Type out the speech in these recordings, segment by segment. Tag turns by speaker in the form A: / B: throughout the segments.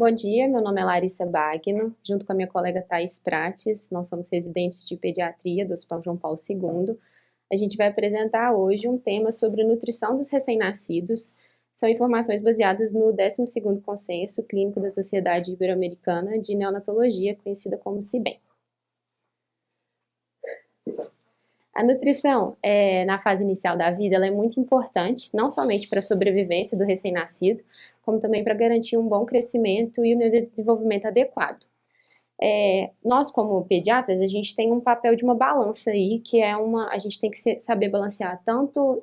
A: Bom dia, meu nome é Larissa Bagno, junto com a minha colega Thais Prates, nós somos residentes de pediatria do Hospital João Paulo II. A gente vai apresentar hoje um tema sobre nutrição dos recém-nascidos. São informações baseadas no 12º Consenso Clínico da Sociedade Ibero-Americana de Neonatologia, conhecida como CIBEN. A nutrição, na fase inicial da vida, ela é muito importante, não somente para a sobrevivência do recém-nascido, como também para garantir um bom crescimento e um desenvolvimento adequado. Nós, como pediatras, a gente tem um papel de uma balança aí, a gente tem que saber balancear tanto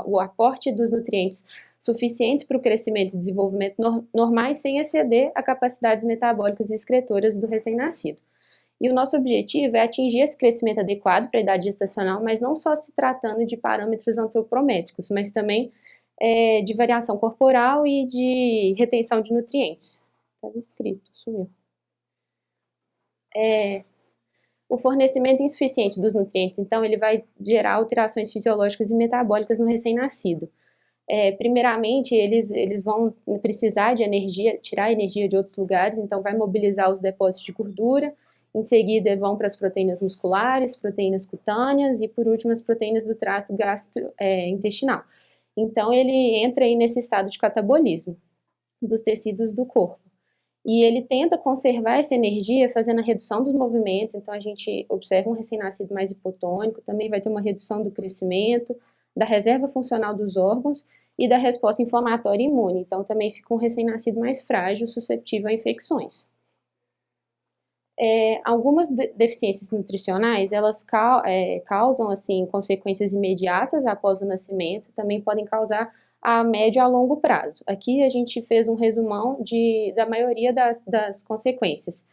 A: o aporte dos nutrientes suficientes para o crescimento e desenvolvimento normais, sem exceder a capacidades metabólicas e excretoras do recém-nascido. E o nosso objetivo é atingir esse crescimento adequado para a idade gestacional, mas não só se tratando de parâmetros antropométricos, mas também de variação corporal e de retenção de nutrientes. Estava escrito, sumiu. O fornecimento insuficiente dos nutrientes, então, ele vai gerar alterações fisiológicas e metabólicas no recém-nascido. Primeiramente, eles vão precisar de energia, tirar energia de outros lugares, então vai mobilizar os depósitos de gordura. Em seguida, vão para as proteínas musculares, proteínas cutâneas e, por último, as proteínas do trato gastrointestinal. Então, ele entra aí nesse estado de catabolismo dos tecidos do corpo. E ele tenta conservar essa energia fazendo a redução dos movimentos. Então, a gente observa um recém-nascido mais hipotônico, também vai ter uma redução do crescimento, da reserva funcional dos órgãos e da resposta inflamatória e imune. Então, também fica um recém-nascido mais frágil, susceptível a infecções. Algumas deficiências nutricionais, elas causam, assim, consequências imediatas após o nascimento, também podem causar a médio e a longo prazo. Aqui a gente fez um resumão da maioria das consequências.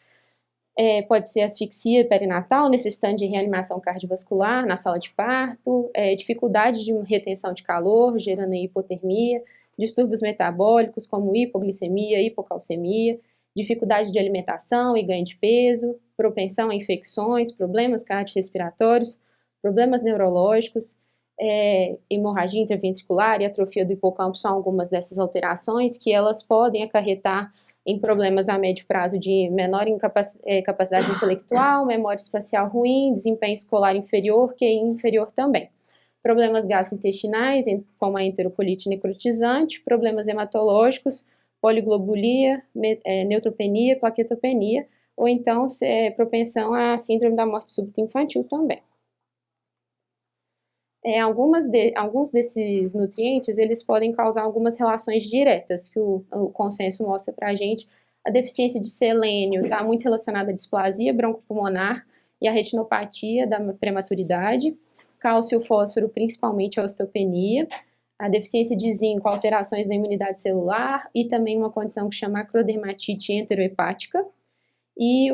A: Pode ser asfixia perinatal, necessitando de reanimação cardiovascular na sala de parto, dificuldade de retenção de calor, gerando hipotermia, distúrbios metabólicos como hipoglicemia, hipocalcemia, dificuldade de alimentação e ganho de peso, propensão a infecções, problemas cardiorrespiratórios, problemas neurológicos, hemorragia intraventricular e atrofia do hipocampo são algumas dessas alterações que elas podem acarretar em problemas a médio prazo de menor capacidade intelectual, memória espacial ruim, desempenho escolar inferior, QI inferior também. Problemas gastrointestinais, como a enterocolite necrotizante, problemas hematológicos, poliglobulia, neutropenia, plaquetopenia, ou então propensão à síndrome da morte súbita infantil também. Alguns desses nutrientes, eles podem causar algumas relações diretas, que o consenso mostra para a gente. A deficiência de selênio está muito relacionada à displasia broncopulmonar e à retinopatia da prematuridade, cálcio e fósforo principalmente a osteopenia, a deficiência de zinco, alterações na imunidade celular e também uma condição que chama acrodermatite enterohepática. E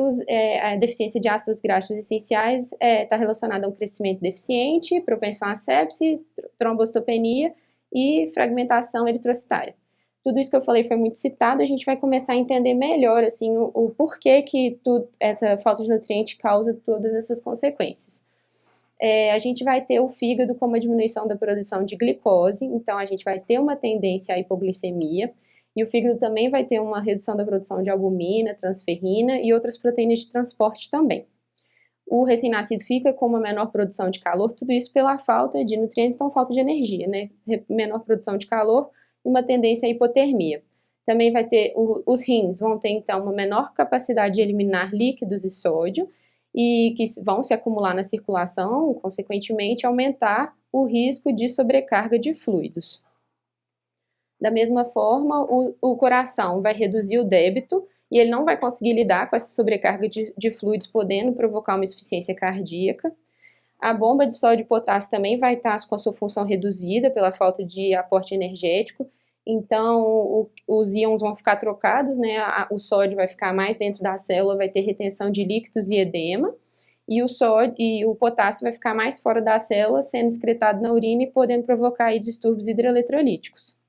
A: a deficiência de ácidos graxos essenciais está relacionada a um crescimento deficiente, propensão a sepse, trombocitopenia e fragmentação eritrocitária. Tudo isso que eu falei foi muito citado, a gente vai começar a entender melhor assim, o porquê que essa falta de nutriente causa todas essas consequências. A gente vai ter o fígado com uma diminuição da produção de glicose, então a gente vai ter uma tendência à hipoglicemia, e o fígado também vai ter uma redução da produção de albumina, transferrina e outras proteínas de transporte também. O recém-nascido fica com uma menor produção de calor, tudo isso pela falta de nutrientes, então falta de energia, né? Menor produção de calor e uma tendência à hipotermia. Também vai ter, os rins vão ter então uma menor capacidade de eliminar líquidos e sódio, e que vão se acumular na circulação, consequentemente aumentar o risco de sobrecarga de fluidos. Da mesma forma, o coração vai reduzir o débito e ele não vai conseguir lidar com essa sobrecarga de fluidos, podendo provocar uma insuficiência cardíaca. A bomba de sódio e potássio também vai estar com a sua função reduzida pela falta de aporte energético, então os íons vão ficar trocados, né? O sódio vai ficar mais dentro da célula, vai ter retenção de líquidos e edema, e o potássio vai ficar mais fora da célula, sendo excretado na urina e podendo provocar aí distúrbios hidroeletrolíticos.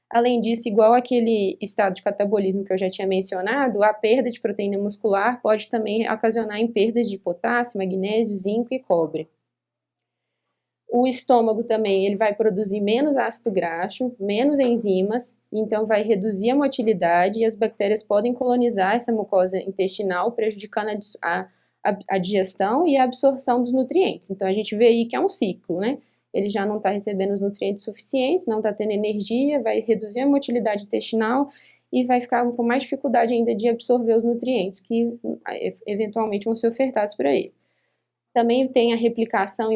A: Além disso, igual aquele estado de catabolismo que eu já tinha mencionado, a perda de proteína muscular pode também ocasionar em perdas de potássio, magnésio, zinco e cobre. O estômago também, ele vai produzir menos ácido graxo, menos enzimas, então vai reduzir a motilidade e as bactérias podem colonizar essa mucosa intestinal, prejudicando a digestão e a absorção dos nutrientes. Então a gente vê aí que é um ciclo, né? Ele já não está recebendo os nutrientes suficientes, não está tendo energia, vai reduzir a motilidade intestinal e vai ficar com mais dificuldade ainda de absorver os nutrientes que eventualmente vão ser ofertados para ele. Também tem a replicação,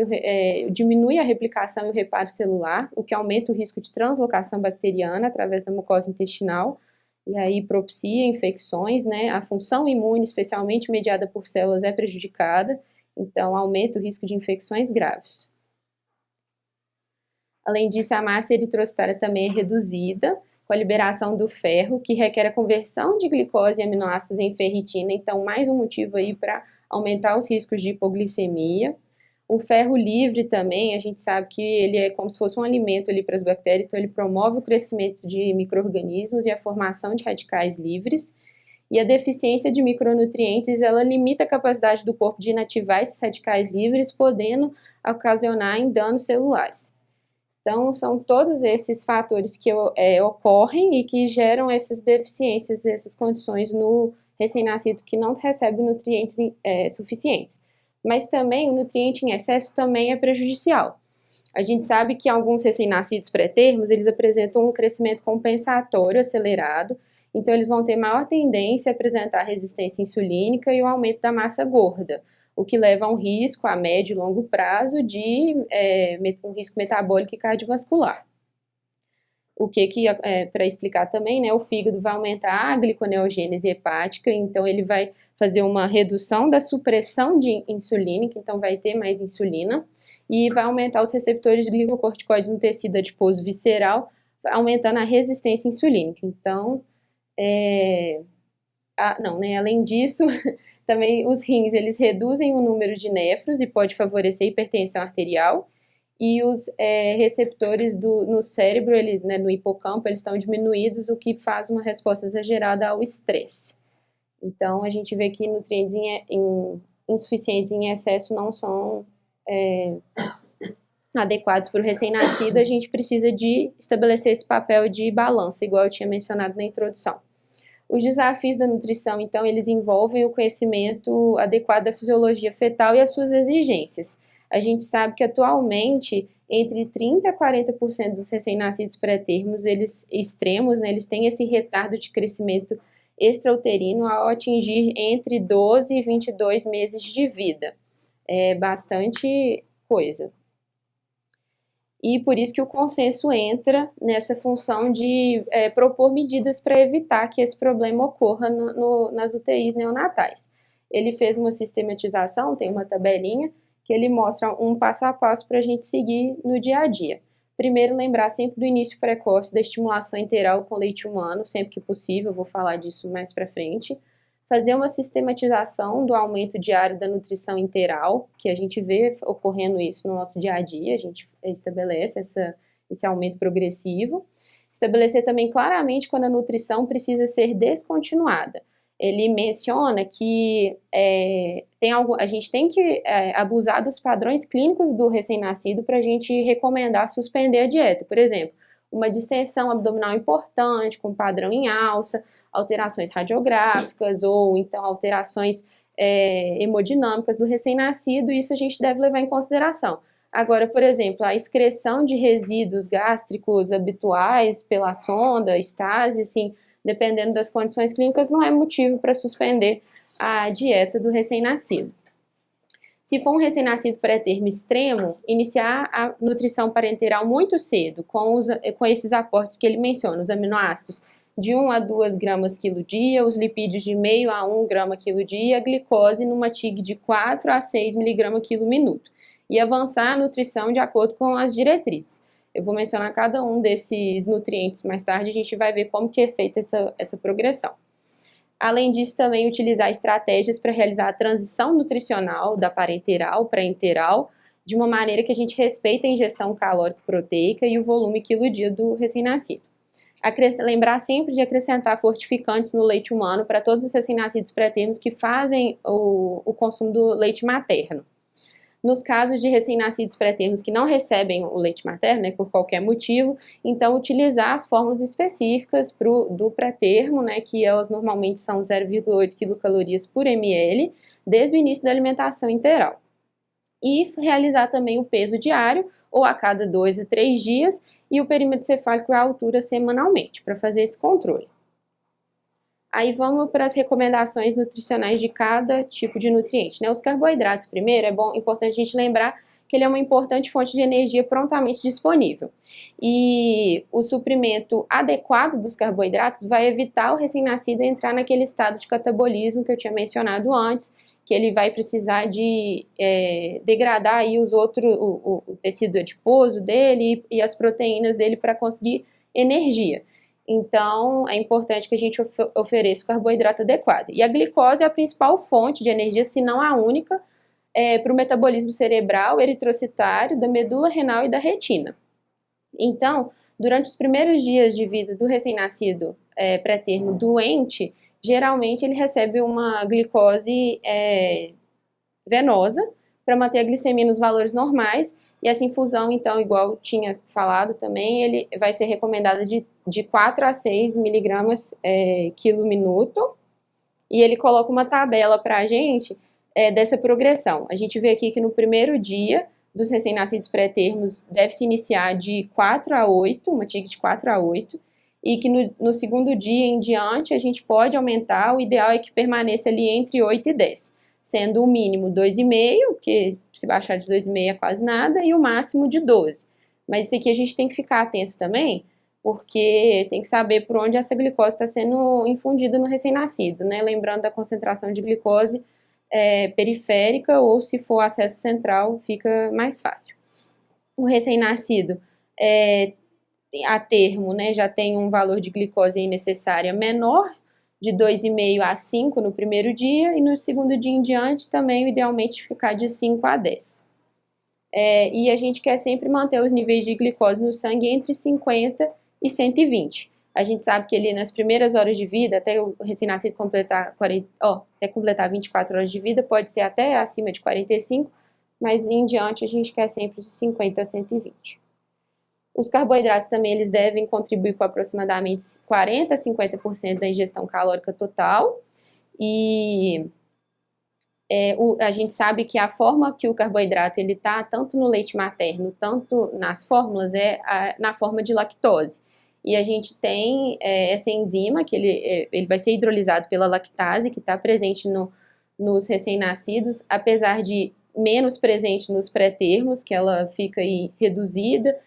A: diminui a replicação e o reparo celular, o que aumenta o risco de translocação bacteriana através da mucosa intestinal, e aí propicia infecções, né? A função imune, especialmente mediada por células, é prejudicada, então aumenta o risco de infecções graves. Além disso, a massa eritrocitária também é reduzida, com a liberação do ferro, que requer a conversão de glicose e aminoácidos em ferritina, então mais um motivo aí para aumentar os riscos de hipoglicemia. O ferro livre também, a gente sabe que ele é como se fosse um alimento ali para as bactérias, então ele promove o crescimento de micro-organismos e a formação de radicais livres. E a deficiência de micronutrientes, ela limita a capacidade do corpo de inativar esses radicais livres, podendo ocasionar em danos celulares. Então, são todos esses fatores que ocorrem e que geram essas deficiências, essas condições no recém-nascido que não recebe nutrientes suficientes. Mas também o nutriente em excesso também é prejudicial. A gente sabe que alguns recém-nascidos pré-termos, eles apresentam um crescimento compensatório acelerado, então eles vão ter maior tendência a apresentar resistência insulínica e o aumento da massa gorda, o que leva a um risco a médio e longo prazo de um risco metabólico e cardiovascular. O que para explicar também, né, o fígado vai aumentar a gliconeogênese hepática, então ele vai fazer uma redução da supressão de insulínica, então vai ter mais insulina, e vai aumentar os receptores de glicocorticoides no tecido adiposo visceral, aumentando a resistência insulínica. Então, além disso, também os rins, eles reduzem o número de néfros e pode favorecer a hipertensão arterial, e os receptores no cérebro, no hipocampo, eles estão diminuídos, o que faz uma resposta exagerada ao estresse. Então, a gente vê que nutrientes insuficientes em excesso não são adequados para o recém-nascido, a gente precisa de estabelecer esse papel de balança, igual eu tinha mencionado na introdução. Os desafios da nutrição, então, eles envolvem o conhecimento adequado da fisiologia fetal e as suas exigências. A gente sabe que atualmente entre 30% a 40% dos recém-nascidos pré-termos, eles extremos, né, eles têm esse retardo de crescimento extrauterino ao atingir entre 12 e 22 meses de vida. É bastante coisa. E por isso que o consenso entra nessa função de propor medidas para evitar que esse problema ocorra nas UTIs neonatais. Ele fez uma sistematização, tem uma tabelinha, que ele mostra um passo a passo para a gente seguir no dia a dia. Primeiro, lembrar sempre do início precoce da estimulação enteral com leite humano, sempre que possível, eu vou falar disso mais para frente. Fazer uma sistematização do aumento diário da nutrição enteral, que a gente vê ocorrendo isso no nosso dia a dia, a gente estabelece esse aumento progressivo. Estabelecer também claramente quando a nutrição precisa ser descontinuada. Ele menciona que a gente tem que abusar dos padrões clínicos do recém-nascido para a gente recomendar suspender a dieta. Por exemplo, uma distensão abdominal importante, com padrão em alça, alterações radiográficas ou então alterações hemodinâmicas do recém-nascido, isso a gente deve levar em consideração. Agora, por exemplo, a excreção de resíduos gástricos habituais pela sonda, estase, assim, dependendo das condições clínicas, não é motivo para suspender a dieta do recém-nascido. Se for um recém-nascido pré-termo extremo, iniciar a nutrição parenteral muito cedo, com esses aportes que ele menciona, os aminoácidos de 1 a 2 gramas quilo dia, os lipídios de meio a 1 grama quilo dia, a glicose numa TIG de 4 a 6 miligrama quilo minuto, e avançar a nutrição de acordo com as diretrizes. Eu vou mencionar cada um desses nutrientes mais tarde, a gente vai ver como que é feita essa progressão. Além disso, também utilizar estratégias para realizar a transição nutricional da parenteral para enteral, de uma maneira que a gente respeite a ingestão calórico-proteica e o volume quilo-dia do recém-nascido. Lembrar sempre de acrescentar fortificantes no leite humano para todos os recém-nascidos pré-termos que fazem o consumo do leite materno. Nos casos de recém-nascidos pré-termos que não recebem o leite materno, né, por qualquer motivo, então utilizar as fórmulas específicas do pré-termo, né, que elas normalmente são 0,8 quilocalorias por ml, desde o início da alimentação interal. E realizar também o peso diário, ou a cada 2 a 3 dias, e o perímetro cefálico e a altura semanalmente, para fazer esse controle. Aí vamos para as recomendações nutricionais de cada tipo de nutriente, né? Os carboidratos, primeiro, importante a gente lembrar que ele é uma importante fonte de energia prontamente disponível. E o suprimento adequado dos carboidratos vai evitar o recém-nascido entrar naquele estado de catabolismo que eu tinha mencionado antes, que ele vai precisar de degradar aí o tecido adiposo dele e as proteínas dele para conseguir energia. Então, é importante que a gente ofereça o carboidrato adequado. E a glicose é a principal fonte de energia, se não a única, para o metabolismo cerebral, eritrocitário, da medula renal e da retina. Então, durante os primeiros dias de vida do recém-nascido pré-termo doente, geralmente ele recebe uma glicose venosa para manter a glicemia nos valores normais. E essa infusão, então, igual tinha falado também, ele vai ser recomendada de 4 a 6 miligramas quilo minuto. E ele coloca uma tabela para a gente dessa progressão. A gente vê aqui que no primeiro dia dos recém-nascidos pré-termos deve-se iniciar de 4 a 8, uma TIG de 4 a 8, e que no segundo dia em diante a gente pode aumentar, o ideal é que permaneça ali entre 8 e 10. Sendo o mínimo 2,5, porque se baixar de 2,5 é quase nada, e o máximo de 12. Mas isso aqui a gente tem que ficar atento também, porque tem que saber por onde essa glicose está sendo infundida no recém-nascido, né? Lembrando da concentração de glicose periférica, ou se for acesso central, fica mais fácil. O recém-nascido a termo, né, já tem um valor de glicose necessária menor, de 2,5 a 5 no primeiro dia, e no segundo dia em diante também, idealmente, ficar de 5 a 10. E a gente quer sempre manter os níveis de glicose no sangue entre 50 e 120. A gente sabe que ali nas primeiras horas de vida, até o recém-nascido completar 24 horas de vida, pode ser até acima de 45, mas em diante a gente quer sempre de 50 a 120. Os carboidratos também eles devem contribuir com aproximadamente 40 a 50% da ingestão calórica total. E a gente sabe que a forma que o carboidrato ele está tanto no leite materno, tanto nas fórmulas, na forma de lactose. E a gente tem essa enzima, que ele vai ser hidrolisado pela lactase, que está presente nos recém-nascidos, apesar de menos presente nos pré-termos, que ela fica aí reduzida,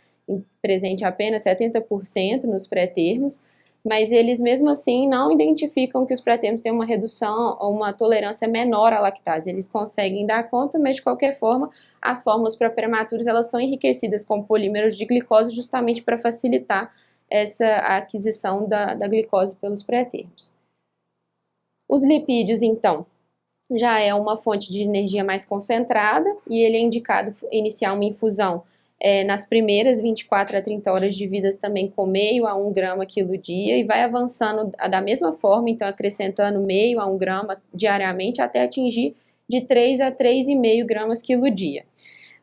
A: presente apenas 70% nos pré-termos, mas eles mesmo assim não identificam que os pré-termos têm uma redução ou uma tolerância menor à lactase. Eles conseguem dar conta, mas de qualquer forma as fórmulas para prematuros elas são enriquecidas com polímeros de glicose justamente para facilitar essa aquisição da glicose pelos pré-termos. Os lipídios, então, já é uma fonte de energia mais concentrada e ele é indicado iniciar uma infusão nas primeiras 24 a 30 horas de vida também com meio a 1 grama quilo dia e vai avançando da mesma forma, então acrescentando meio a 1 grama diariamente até atingir de 3 a 3,5 gramas quilo dia.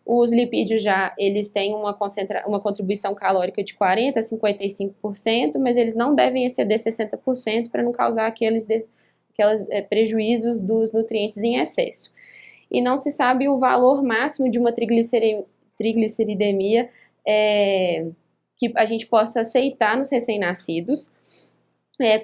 A: Os lipídios eles têm uma contribuição calórica de 40 a 55%, mas eles não devem exceder 60% para não causar aqueles prejuízos dos nutrientes em excesso. E não se sabe o valor máximo de uma trigliceridemia que a gente possa aceitar nos recém-nascidos,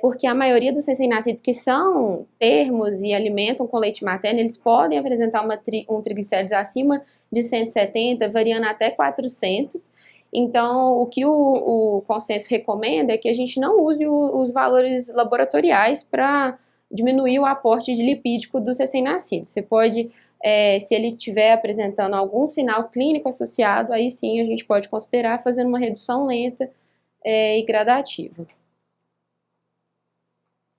A: porque a maioria dos recém-nascidos que são termos e alimentam com leite materno, eles podem apresentar um triglicéridos acima de 170, variando até 400. Então, o que o consenso recomenda é que a gente não use os valores laboratoriais para diminuir o aporte de lipídico dos recém-nascidos. Você pode, se ele estiver apresentando algum sinal clínico associado, aí sim a gente pode considerar fazendo uma redução lenta e gradativa.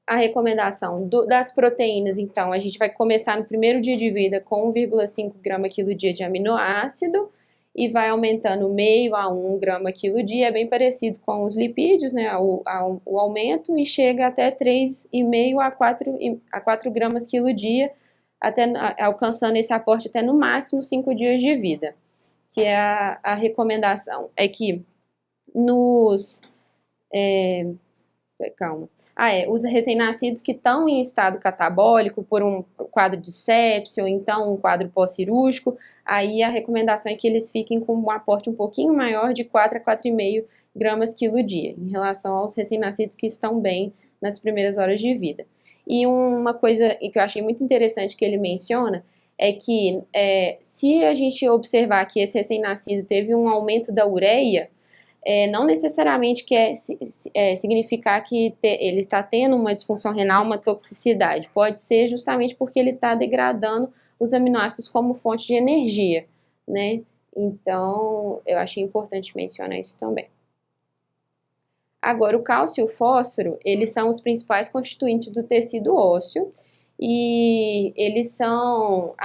A: A recomendação das proteínas, então, a gente vai começar no primeiro dia de vida com 1,5 grama quilo dia de aminoácido e vai aumentando meio a 1 grama quilo dia, é bem parecido com os lipídios, né, o aumento, e chega até 3,5 a 4 gramas quilo dia alcançando esse aporte até no máximo 5 dias de vida. Que é a recomendação é que os recém-nascidos que estão em estado catabólico por um quadro de sepse ou então um quadro pós-cirúrgico, aí a recomendação é que eles fiquem com um aporte um pouquinho maior de 4 a 4,5 gramas quilo dia, em relação aos recém-nascidos que estão bem nas primeiras horas de vida. E uma coisa que eu achei muito interessante que ele menciona é que se a gente observar que esse recém-nascido teve um aumento da ureia, não necessariamente quer significar que ele está tendo uma disfunção renal, uma toxicidade. Pode ser justamente porque ele está degradando os aminoácidos como fonte de energia, né? Então, eu achei importante mencionar isso também. Agora, o cálcio e o fósforo, eles são os principais constituintes do tecido ósseo e eles são...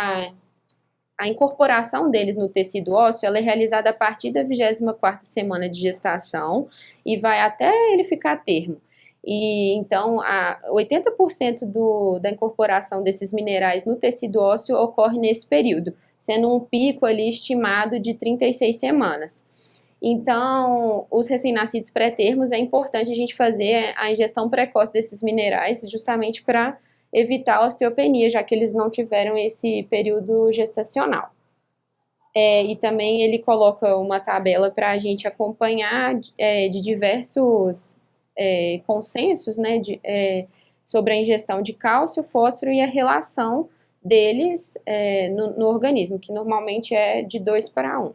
A: A incorporação deles no tecido ósseo ela é realizada a partir da 24ª semana de gestação e vai até ele ficar a termo. E então, 80% da incorporação desses minerais no tecido ósseo ocorre nesse período, sendo um pico ali estimado de 36 semanas. Então, os recém-nascidos pré-termos é importante a gente fazer a ingestão precoce desses minerais justamente para evitar a osteopenia, já que eles não tiveram esse período gestacional. E também ele coloca uma tabela para a gente acompanhar de diversos consensos, né, sobre a ingestão de cálcio, fósforo e a relação deles no organismo, que normalmente é de 2 para 1.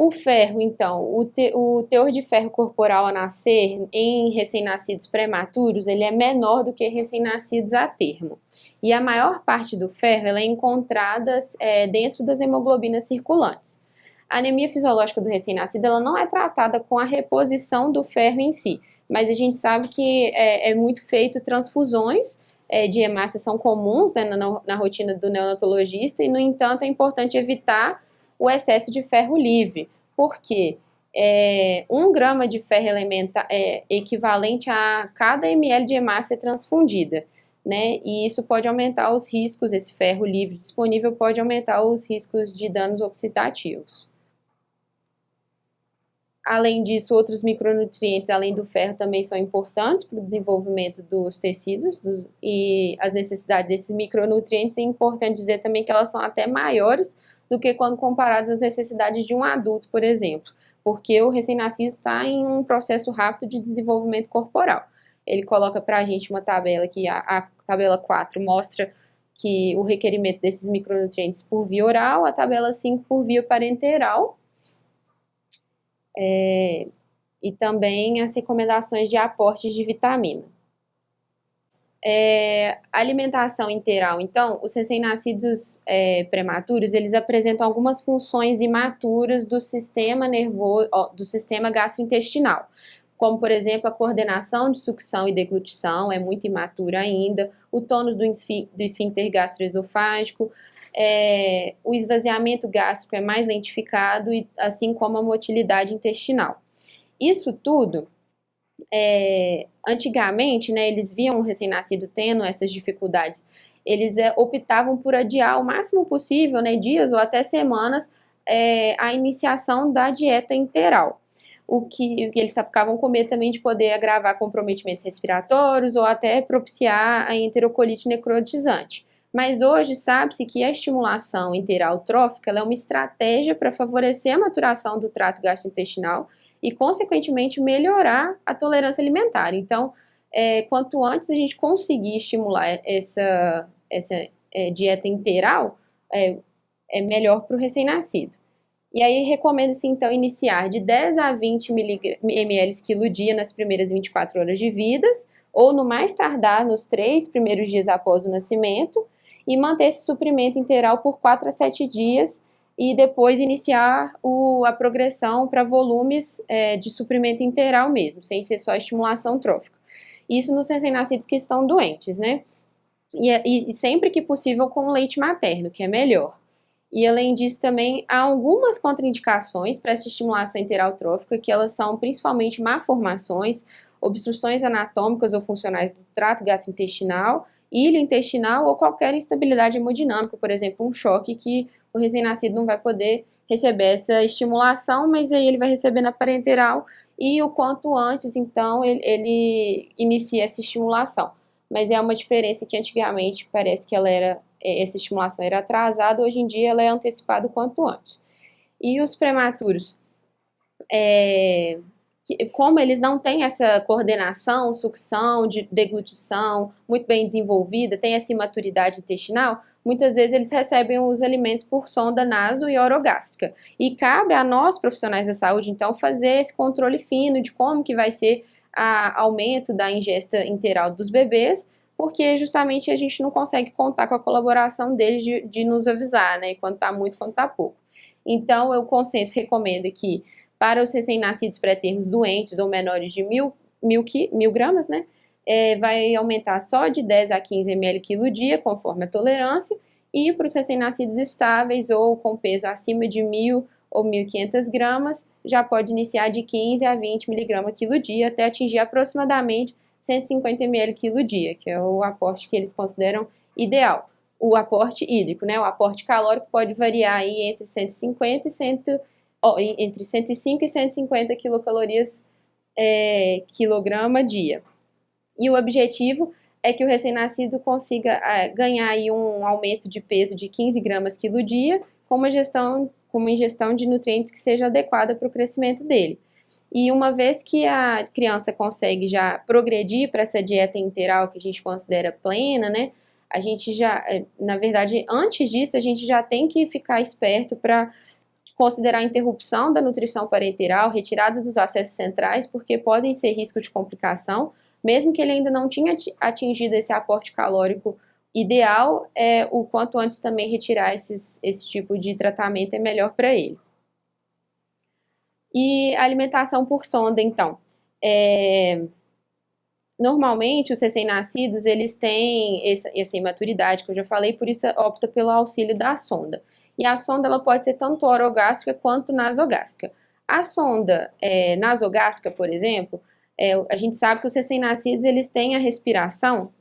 A: O ferro, então, o teor de ferro corporal a nascer em recém-nascidos prematuros, ele é menor do que recém-nascidos a termo. E a maior parte do ferro ela é encontrada dentro das hemoglobinas circulantes. A anemia fisiológica do recém-nascido ela não é tratada com a reposição do ferro em si, mas a gente sabe que é muito feito transfusões de hemácia são comuns, né, na rotina do neonatologista, e no entanto é importante evitar o excesso de ferro livre, porque 1 grama de ferro elementar é equivalente a cada ml de hemácia transfundida, né? E isso pode aumentar os riscos, esse ferro livre disponível pode aumentar os riscos de danos oxidativos. Além disso, outros micronutrientes, além do ferro, também são importantes para o desenvolvimento dos tecidos e as necessidades desses micronutrientes. É importante dizer também que elas são até maiores do que quando comparadas às necessidades de um adulto, por exemplo, porque o recém-nascido está em um processo rápido de desenvolvimento corporal. Ele coloca para a gente uma tabela que a tabela 4 mostra que o requerimento desses micronutrientes por via oral, a tabela 5 por via parenteral, e também as recomendações de aportes de vitamina. Alimentação interal, então, os recém-nascidos prematuros, eles apresentam algumas funções imaturas do sistema nervoso, do sistema gastrointestinal, como, por exemplo, a coordenação de sucção e deglutição é muito imatura ainda, o tônus do esfíncter gastroesofágico, o esvaziamento gástrico é mais lentificado, assim como a motilidade intestinal. Isso tudo, antigamente, né, eles viam o recém-nascido tendo essas dificuldades, eles optavam por adiar o máximo possível, né, dias ou até semanas, a iniciação da dieta interal. O que eles ficavam com medo também de poder agravar comprometimentos respiratórios ou até propiciar a enterocolite necrotizante. Mas hoje sabe-se que a estimulação interal trófica é uma estratégia para favorecer a maturação do trato gastrointestinal e, consequentemente, melhorar a tolerância alimentar. Então, quanto antes a gente conseguir estimular essa dieta interal, é melhor para o recém-nascido. E aí recomenda-se, então, iniciar de 10 a 20 ml quilo dia nas primeiras 24 horas de vida, ou no mais tardar nos 3 primeiros dias após o nascimento, e manter esse suprimento interal por 4 a 7 dias, e depois iniciar a progressão para volumes de suprimento interal mesmo, sem ser só estimulação trófica. Isso nos recém-nascidos que estão doentes, né? E sempre que possível com leite materno, que é melhor. E além disso também há algumas contraindicações para essa estimulação interal trófica, que elas são principalmente malformações obstruções anatômicas ou funcionais do trato gastrointestinal, ilho intestinal ou qualquer instabilidade hemodinâmica, por exemplo, um choque que o recém-nascido não vai poder receber essa estimulação, mas aí ele vai receber na parenteral e o quanto antes, então, ele inicia essa estimulação. Mas é uma diferença que antigamente parece que essa estimulação era atrasada, hoje em dia ela é antecipada o quanto antes. E os prematuros, como eles não têm essa coordenação, sucção, de deglutição muito bem desenvolvida, tem essa imaturidade intestinal, muitas vezes eles recebem os alimentos por sonda naso e orogástrica. E cabe a nós, profissionais da saúde, então, fazer esse controle fino de como que vai ser o aumento da ingesta interal dos bebês, porque justamente a gente não consegue contar com a colaboração deles de nos avisar, né, quando está muito, quando está pouco. Então, o consenso recomenda que para os recém-nascidos pré-termos doentes ou menores de 1.000 gramas, né, vai aumentar só de 10 a 15 ml quilo dia, conforme a tolerância, e para os recém-nascidos estáveis ou com peso acima de 1.000 ou 1.500 gramas, já pode iniciar de 15 a 20 miligramas quilo dia, até atingir aproximadamente 150 ml quilo dia, que é o aporte que eles consideram ideal. O aporte hídrico, né, o aporte calórico pode variar aí entre 150 e entre 105 e 150 quilocalorias quilograma dia. E o objetivo é que o recém-nascido consiga ganhar aí um aumento de peso de 15 gramas quilo dia com uma ingestão de nutrientes que seja adequada para o crescimento dele. E uma vez que a criança consegue já progredir para essa dieta interal que a gente considera plena, né, a gente já, na verdade, antes disso, a gente já tem que ficar esperto para considerar a interrupção da nutrição parenteral, retirada dos acessos centrais, porque podem ser risco de complicação, mesmo que ele ainda não tinha atingido esse aporte calórico ideal, o quanto antes também retirar esse tipo de tratamento é melhor para ele. E a alimentação por sonda, então. Normalmente, os recém-nascidos, eles têm essa imaturidade que eu já falei, por isso opta pelo auxílio da sonda. E a sonda, ela pode ser tanto orogástrica quanto nasogástrica. A sonda nasogástrica, por exemplo, a gente sabe que os recém-nascidos, eles têm a respiração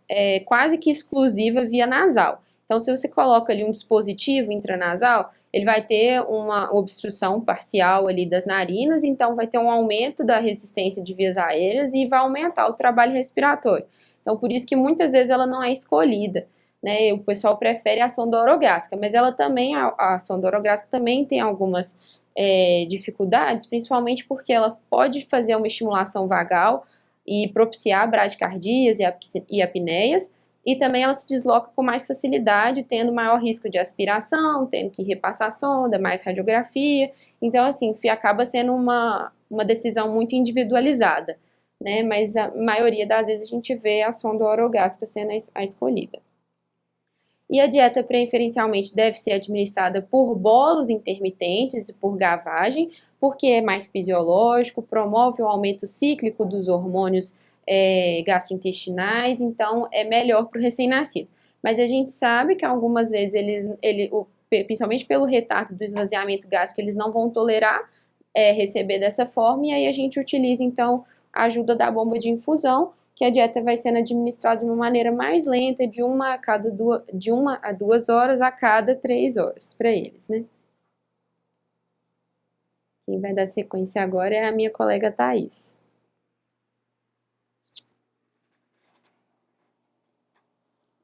A: quase que exclusiva via nasal. Então, se você coloca ali um dispositivo intranasal, ele vai ter uma obstrução parcial ali das narinas, então vai ter um aumento da resistência de vias aéreas e vai aumentar o trabalho respiratório. Então, por isso que muitas vezes ela não é escolhida, né? O pessoal prefere a sonda orogástrica, mas ela também, a sonda orogástrica também tem algumas dificuldades, principalmente porque ela pode fazer uma estimulação vagal e propiciar bradicardias e apneias, e também ela se desloca com mais facilidade, tendo maior risco de aspiração, tendo que repassar a sonda, mais radiografia. Então, assim, acaba sendo uma decisão muito individualizada, né? Mas a maioria das vezes a gente vê a sonda orogástrica sendo a escolhida. E a dieta preferencialmente deve ser administrada por bolos intermitentes e por gavagem, porque é mais fisiológico, promove o aumento cíclico dos hormônios gastrointestinais, então é melhor para o recém-nascido. Mas a gente sabe que algumas vezes principalmente pelo retardo do esvaziamento gástrico, eles não vão tolerar receber dessa forma, e aí a gente utiliza então a ajuda da bomba de infusão, que a dieta vai sendo administrada de uma maneira mais lenta, de 1 a 2 horas a cada 3 horas para eles, né? Quem vai dar sequência agora é a minha colega Thaís.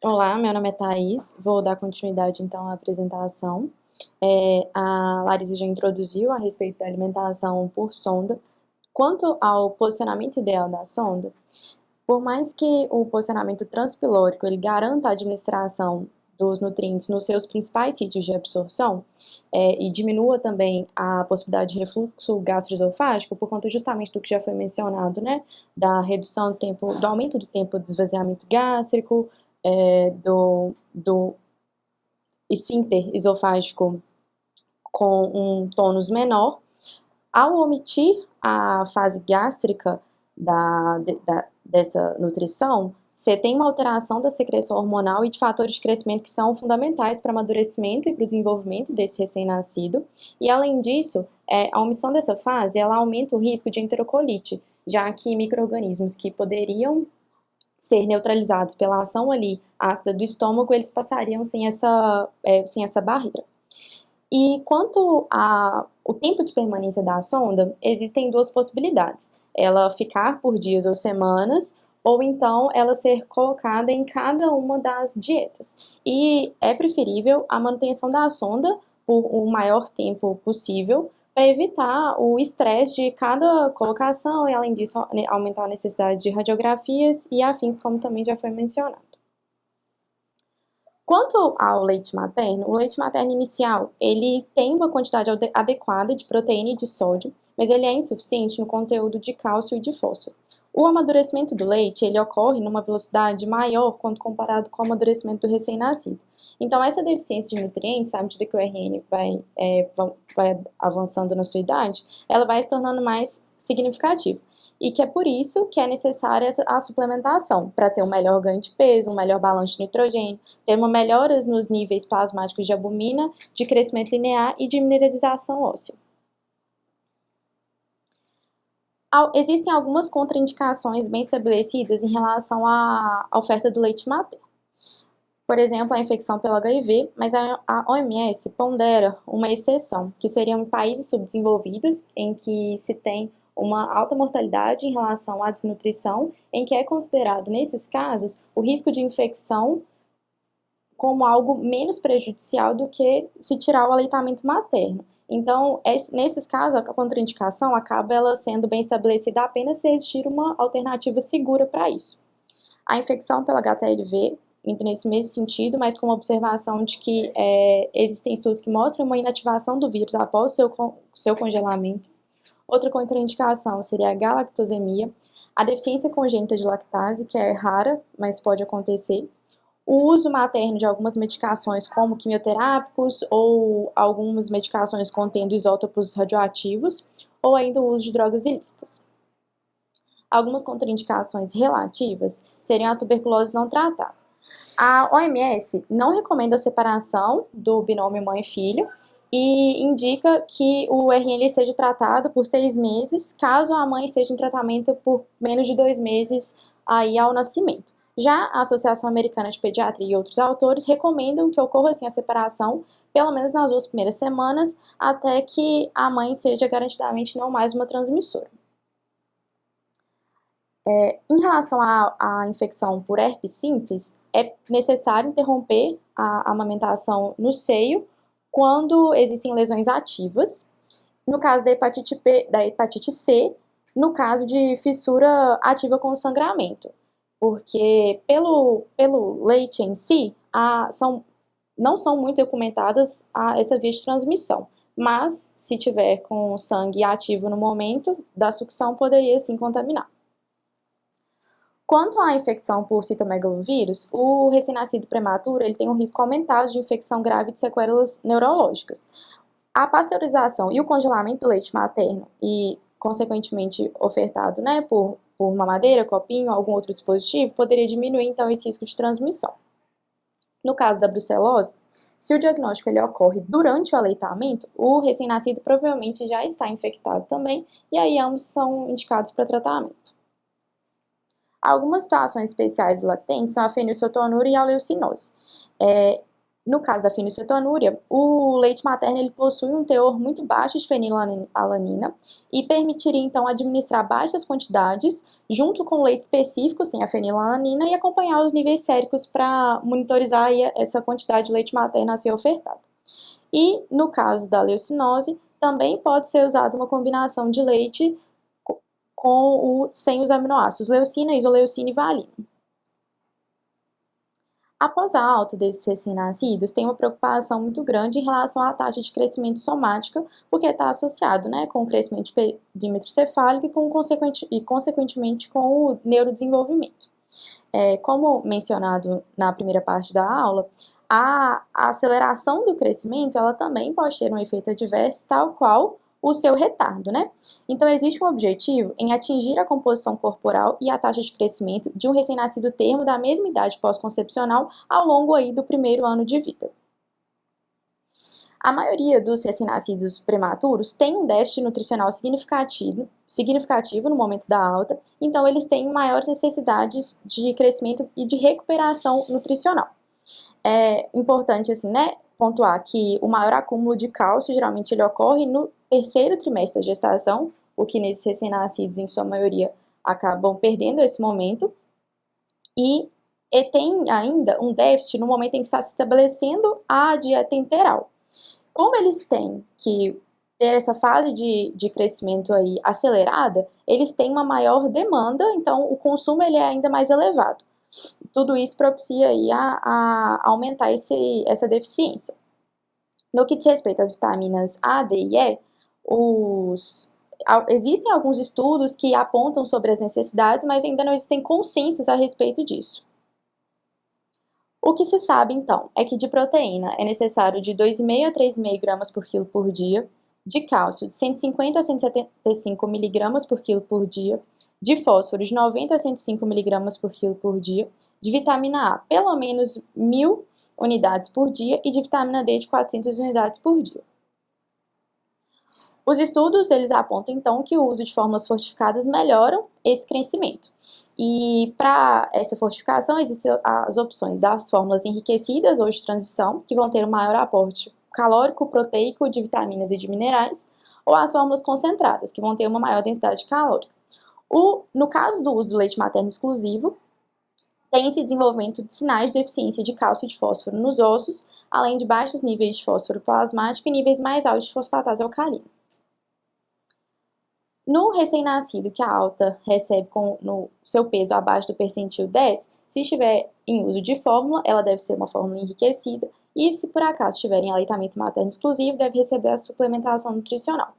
B: Olá, meu nome é Thaís, vou dar continuidade então à apresentação. A Larissa já introduziu a respeito da alimentação por sonda. Quanto ao posicionamento ideal da sonda, por mais que o posicionamento transpilórico ele garanta a administração dos nutrientes nos seus principais sítios de absorção e diminua também a possibilidade de refluxo gastroesofágico, por conta justamente do que já foi mencionado, né, da redução do tempo, do aumento do tempo de esvaziamento gástrico, do esfíncter esofágico com um tônus menor. Ao omitir a fase gástrica dessa nutrição, você tem uma alteração da secreção hormonal e de fatores de crescimento que são fundamentais para o amadurecimento e para o desenvolvimento desse recém-nascido. E, além disso, A omissão dessa fase, ela aumenta o risco de enterocolite, já que micro-organismos que poderiam ser neutralizados pela ação ali ácida do estômago, eles passariam sem essa barreira. E quanto ao tempo de permanência da sonda, existem duas possibilidades. Ela ficar por dias ou semanas, ou então ela ser colocada em cada uma das dietas. E é preferível a manutenção da sonda por o maior tempo possível, para evitar o estresse de cada colocação e, além disso, aumentar a necessidade de radiografias e afins, como também já foi mencionado. Quanto ao leite materno, o leite materno inicial, ele tem uma quantidade adequada de proteína e de sódio, mas ele é insuficiente no conteúdo de cálcio e de fósforo. O amadurecimento do leite, ele ocorre numa velocidade maior quando comparado com o amadurecimento do recém-nascido. Então, essa deficiência de nutrientes, à medida que o RN vai avançando na sua idade, ela vai se tornando mais significativa. E que é por isso que é necessária a suplementação, para ter um melhor ganho de peso, um melhor balanço de nitrogênio, ter uma melhoras nos níveis plasmáticos de albumina, de crescimento linear e de mineralização óssea. Existem algumas contraindicações bem estabelecidas em relação à oferta do leite materno. Por exemplo, a infecção pelo HIV, mas a OMS pondera uma exceção, que seriam países subdesenvolvidos, em que se tem uma alta mortalidade em relação à desnutrição, em que é considerado, nesses casos, o risco de infecção como algo menos prejudicial do que se tirar o aleitamento materno. Então, nesses casos, a contraindicação acaba ela sendo bem estabelecida apenas se existir uma alternativa segura para isso. A infecção pela HTLV entra nesse mesmo sentido, mas com a observação de que existem estudos que mostram uma inativação do vírus após seu congelamento. Outra contraindicação seria a galactosemia, a deficiência congênita de lactase, que é rara, mas pode acontecer, o uso materno de algumas medicações, como quimioterápicos ou algumas medicações contendo isótopos radioativos, ou ainda o uso de drogas ilícitas. Algumas contraindicações relativas seriam a tuberculose não tratada. A OMS não recomenda a separação do binômio mãe e filho e indica que o RN seja tratado por 6 meses, caso a mãe esteja em tratamento por menos de 2 meses aí ao nascimento. Já a Associação Americana de Pediatria e outros autores recomendam que ocorra assim a separação, pelo menos nas 2 primeiras semanas, até que a mãe seja garantidamente não mais uma transmissora. Em relação à infecção por herpes simples, é necessário interromper a amamentação no seio quando existem lesões ativas, no caso da hepatite C, no caso de fissura ativa com sangramento, porque pelo leite em si, não são muito documentadas essa via de transmissão, mas se tiver com sangue ativo no momento da sucção, poderia sim contaminar. Quanto à infecção por citomegalovírus, o recém-nascido prematuro ele tem um risco aumentado de infecção grave de sequelas neurológicas. A pasteurização e o congelamento do leite materno e, consequentemente, ofertado por mamadeira, copinho, algum outro dispositivo, poderia diminuir, então, esse risco de transmissão. No caso da brucelose, se o diagnóstico ele ocorre durante o aleitamento, o recém-nascido provavelmente já está infectado também, e aí ambos são indicados para tratamento. Algumas situações especiais do lactente são a fenilcetonúria e a leucinose. No caso da fenilcetonúria, o leite materno ele possui um teor muito baixo de fenilalanina e permitiria então administrar baixas quantidades junto com o leite específico, sim, a fenilalanina, e acompanhar os níveis séricos para monitorizar aí essa quantidade de leite materno a ser ofertado. E no caso da leucinose, também pode ser usada uma combinação de leite sem os aminoácidos leucina, isoleucina e valina. Após a alta desses recém-nascidos, tem uma preocupação muito grande em relação à taxa de crescimento somática, porque está associado com o crescimento de perímetro cefálico e, consequentemente, com o neurodesenvolvimento. Como mencionado na primeira parte da aula, a aceleração do crescimento ela também pode ter um efeito adverso, tal qual o seu retardo, Então, existe um objetivo em atingir a composição corporal e a taxa de crescimento de um recém-nascido termo da mesma idade pós-concepcional ao longo aí do primeiro ano de vida. A maioria dos recém-nascidos prematuros tem um déficit nutricional significativo no momento da alta, então eles têm maiores necessidades de crescimento e de recuperação nutricional. É importante, assim, né, pontuar que o maior acúmulo de cálcio, geralmente ele ocorre no terceiro trimestre da gestação, o que nesses recém-nascidos, em sua maioria, acabam perdendo esse momento, e tem ainda um déficit no momento em que está se estabelecendo a dieta enteral. Como eles têm que ter essa fase de crescimento aí acelerada, eles têm uma maior demanda, então o consumo ele é ainda mais elevado. Tudo isso propicia aí a aumentar essa deficiência. No que diz respeito às vitaminas A, D e E, existem alguns estudos que apontam sobre as necessidades, mas ainda não existem consensos a respeito disso. O que se sabe, então, é que de proteína é necessário de 2,5 a 3,5 gramas por quilo por dia, de cálcio de 150 a 175 miligramas por quilo por dia, de fósforo de 90 a 105 miligramas por quilo por dia, de vitamina A pelo menos 1.000 unidades por dia e de vitamina D de 400 unidades por dia. Os estudos, eles apontam, então, que o uso de fórmulas fortificadas melhoram esse crescimento. E para essa fortificação, existem as opções das fórmulas enriquecidas ou de transição, que vão ter um maior aporte calórico, proteico, de vitaminas e de minerais, ou as fórmulas concentradas, que vão ter uma maior densidade calórica. No caso do uso do leite materno exclusivo, tem esse desenvolvimento de sinais de deficiência de cálcio e de fósforo nos ossos, além de baixos níveis de fósforo plasmático e níveis mais altos de fosfatase alcalina. No recém-nascido que a alta recebe no seu peso abaixo do percentil 10, se estiver em uso de fórmula, ela deve ser uma fórmula enriquecida, e se por acaso estiver em aleitamento materno exclusivo, deve receber a suplementação nutricional.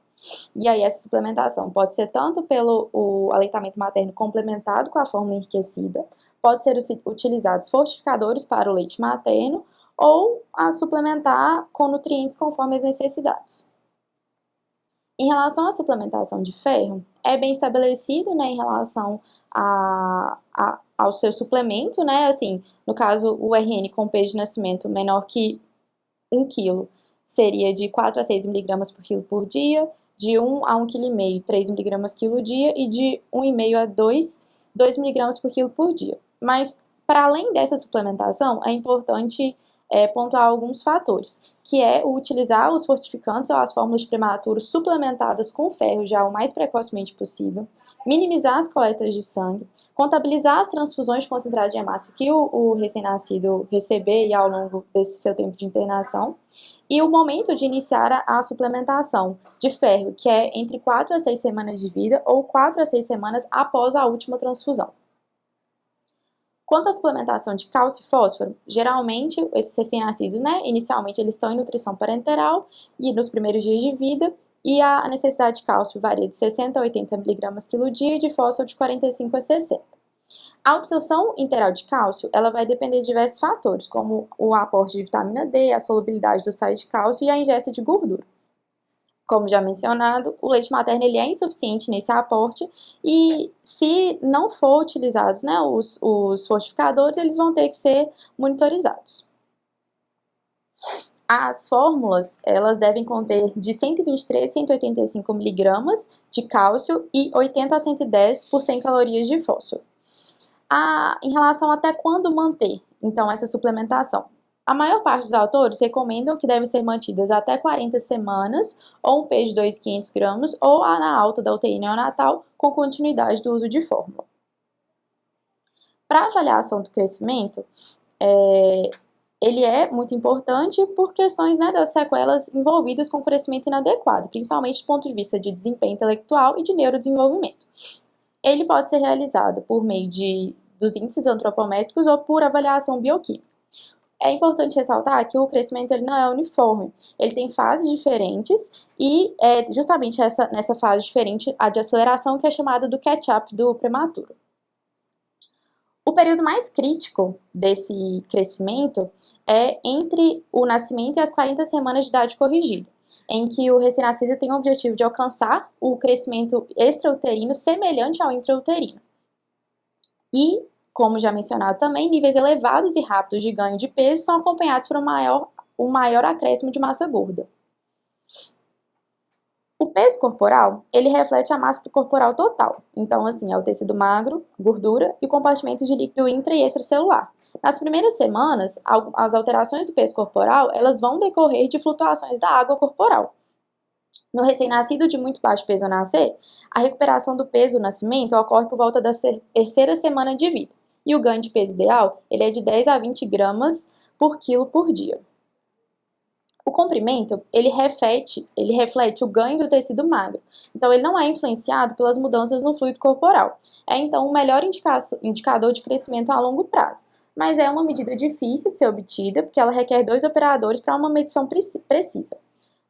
B: E aí essa suplementação pode ser tanto pelo aleitamento materno complementado com a fórmula enriquecida, pode ser utilizados fortificadores para o leite materno, ou a suplementar com nutrientes conforme as necessidades. Em relação à suplementação de ferro, é bem estabelecido, né, em relação ao seu suplemento, né, assim, no caso, o RN com peso de nascimento menor que 1 kg seria de 4 a 6 mg por quilo por dia, de 1 a 1,5 kg, 3 mg quilo dia, e de 1,5 a 2 mg por quilo por dia. Mas, para além dessa suplementação, é importante pontuar alguns fatores, que é o utilizar os fortificantes ou as fórmulas de prematuro suplementadas com ferro já o mais precocemente possível, minimizar as coletas de sangue, contabilizar as transfusões de concentrado de hemácia que o recém-nascido receber ao longo desse seu tempo de internação, e o momento de iniciar a suplementação de ferro, que é entre 4 a 6 semanas de vida ou 4 a 6 semanas após a última transfusão. Quanto à suplementação de cálcio e fósforo, geralmente esses recém-nascidos, né, inicialmente eles estão em nutrição parenteral e nos primeiros dias de vida, e a necessidade de cálcio varia de 60 a 80 mg quilo dia e de fósforo de 45 a 60. A absorção interal de cálcio, ela vai depender de diversos fatores, como o aporte de vitamina D, a solubilidade dos sais de cálcio e a ingesta de gordura. Como já mencionado, o leite materno ele é insuficiente nesse aporte, e se não for utilizados, né, os fortificadores, eles vão ter que ser monitorizados. As fórmulas, elas devem conter de 123 a 185 mg de cálcio e 80 a 110 por 100 calorias de fósforo. Em relação até quando manter, então, essa suplementação, a maior parte dos autores recomendam que devem ser mantidas até 40 semanas, ou um peso de 2,500 gramas, ou na alta da UTI neonatal, com continuidade do uso de fórmula. Para a avaliação do crescimento, ele é muito importante por questões, né, das sequelas envolvidas com crescimento inadequado, principalmente do ponto de vista de desempenho intelectual e de neurodesenvolvimento. Ele pode ser realizado por meio dos índices antropométricos ou por avaliação bioquímica. É importante ressaltar que o crescimento ele não é uniforme, ele tem fases diferentes, e é justamente nessa fase diferente a de aceleração que é chamada do catch-up do prematuro. O período mais crítico desse crescimento é entre o nascimento e as 40 semanas de idade corrigida, em que o recém-nascido tem o objetivo de alcançar o crescimento extrauterino semelhante ao intrauterino. E, como já mencionado também, níveis elevados e rápidos de ganho de peso são acompanhados por um maior acréscimo de massa gorda. O peso corporal, ele reflete a massa corporal total. Então, assim, é o tecido magro, gordura e o compartimento de líquido intra e extracelular. Nas primeiras semanas, as alterações do peso corporal, elas vão decorrer de flutuações da água corporal. No recém-nascido de muito baixo peso a nascer, a recuperação do peso no nascimento ocorre por volta da terceira semana de vida. E o ganho de peso ideal, ele é de 10 a 20 gramas por quilo por dia. O comprimento, ele reflete o ganho do tecido magro. Então, ele não é influenciado pelas mudanças no fluido corporal. É, então, o melhor indicador de crescimento a longo prazo. Mas é uma medida difícil de ser obtida, porque ela requer 2 operadores para uma medição precisa.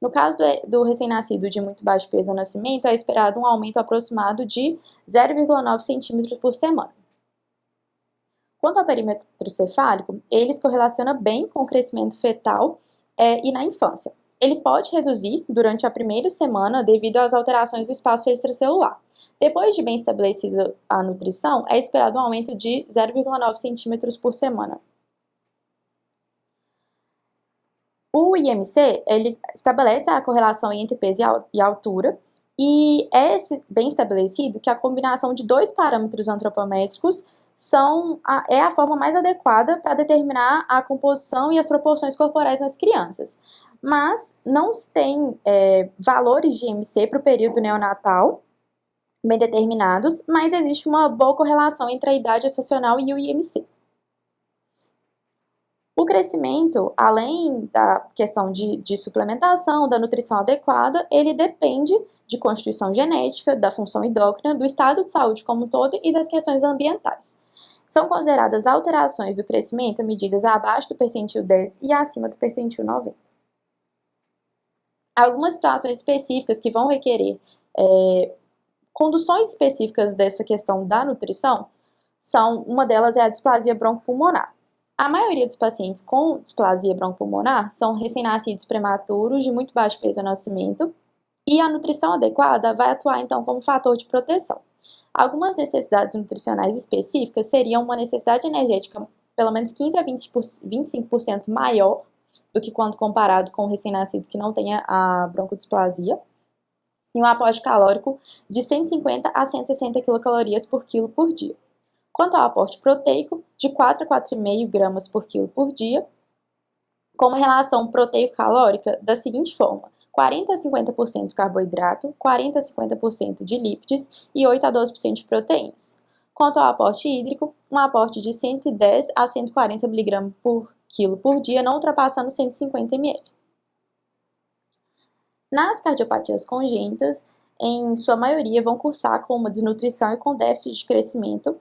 B: No caso do recém-nascido de muito baixo peso ao nascimento, é esperado um aumento aproximado de 0,9 centímetros por semana. Quanto ao perímetro cefálico, ele se correlaciona bem com o crescimento fetal e na infância. Ele pode reduzir durante a primeira semana devido às alterações do espaço extracelular. Depois de bem estabelecida a nutrição, é esperado um aumento de 0,9 centímetros por semana. O IMC, ele estabelece a correlação entre peso e altura, e é bem estabelecido que a combinação de 2 parâmetros antropométricos é a forma mais adequada para determinar a composição e as proporções corporais nas crianças. Mas não se tem valores de IMC para o período neonatal bem determinados, mas existe uma boa correlação entre a idade estacional e o IMC. O crescimento, além da questão de suplementação, da nutrição adequada, ele depende de constituição genética, da função endócrina, do estado de saúde como um todo e das questões ambientais. São consideradas alterações do crescimento medidas abaixo do percentil 10 e acima do percentil 90. Algumas situações específicas que vão requerer conduções específicas dessa questão da nutrição uma delas é a displasia broncopulmonar. A maioria dos pacientes com displasia broncopulmonar são recém-nascidos prematuros de muito baixo peso ao nascimento e a nutrição adequada vai atuar então como fator de proteção. Algumas necessidades nutricionais específicas seriam uma necessidade energética pelo menos 15 a 25% maior do que quando comparado com o recém-nascido que não tenha a broncodisplasia, e um aporte calórico de 150 a 160 quilocalorias por quilo por dia. Quanto ao aporte proteico, de 4 a 4,5 gramas por quilo por dia, com uma relação proteico-calórica da seguinte forma: 40 a 50% de carboidrato, 40 a 50% de lípides e 8 a 12% de proteínas. Quanto ao aporte hídrico, um aporte de 110 a 140 mg por quilo por dia, não ultrapassando 150 ml. Nas cardiopatias congênitas, em sua maioria vão cursar com uma desnutrição e com déficit de crescimento,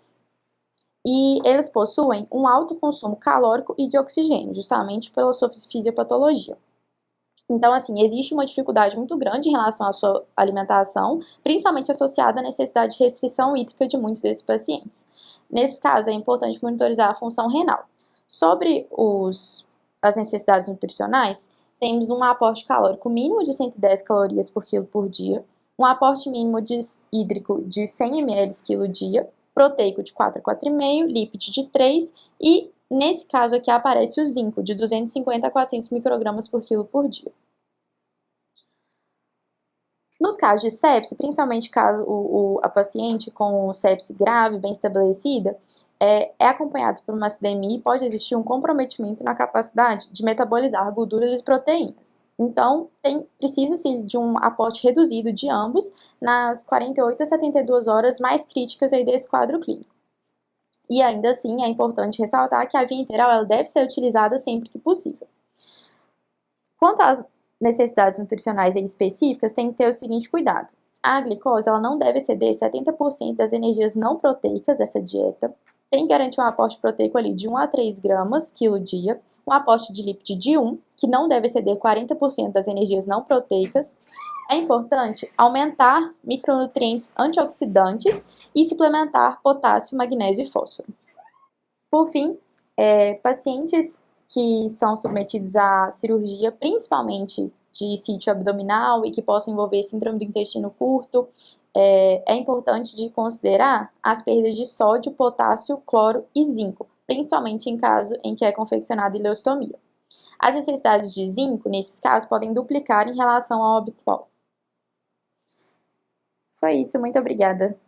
B: e eles possuem um alto consumo calórico e de oxigênio, justamente pela sua fisiopatologia. Então, assim, existe uma dificuldade muito grande em relação à sua alimentação, principalmente associada à necessidade de restrição hídrica de muitos desses pacientes. Nesse caso, é importante monitorizar a função renal. Sobre as necessidades nutricionais, temos um aporte calórico mínimo de 110 calorias por quilo por dia, um aporte mínimo hídrico de 100 ml quilo dia, proteico de 4 a 4,5, lípido de 3 e, nesse caso aqui, aparece o zinco de 250 a 400 microgramas por quilo por dia. Nos casos de sepse, principalmente caso a paciente com sepse grave, bem estabelecida, é acompanhado por uma acidemia e pode existir um comprometimento na capacidade de metabolizar gorduras e proteínas. Então, precisa-se de um aporte reduzido de ambos nas 48 a 72 horas mais críticas aí desse quadro clínico. E ainda assim, é importante ressaltar que a via enteral ela deve ser utilizada sempre que possível. Quanto às necessidades nutricionais específicas, tem que ter o seguinte cuidado. A glicose ela não deve exceder 70% das energias não proteicas dessa dieta. Tem que garantir um aporte proteico ali de 1 a 3 gramas quilo dia, um aporte de lípido de 1, que não deve exceder 40% das energias não proteicas. É importante aumentar micronutrientes antioxidantes e suplementar potássio, magnésio e fósforo. Por fim, pacientes que são submetidos à cirurgia, principalmente de sítio abdominal e que possam envolver síndrome do intestino curto, é importante de considerar as perdas de sódio, potássio, cloro e zinco, principalmente em caso em que é confeccionada ileostomia. As necessidades de zinco, nesses casos, podem duplicar em relação ao habitual. Só isso, muito obrigada.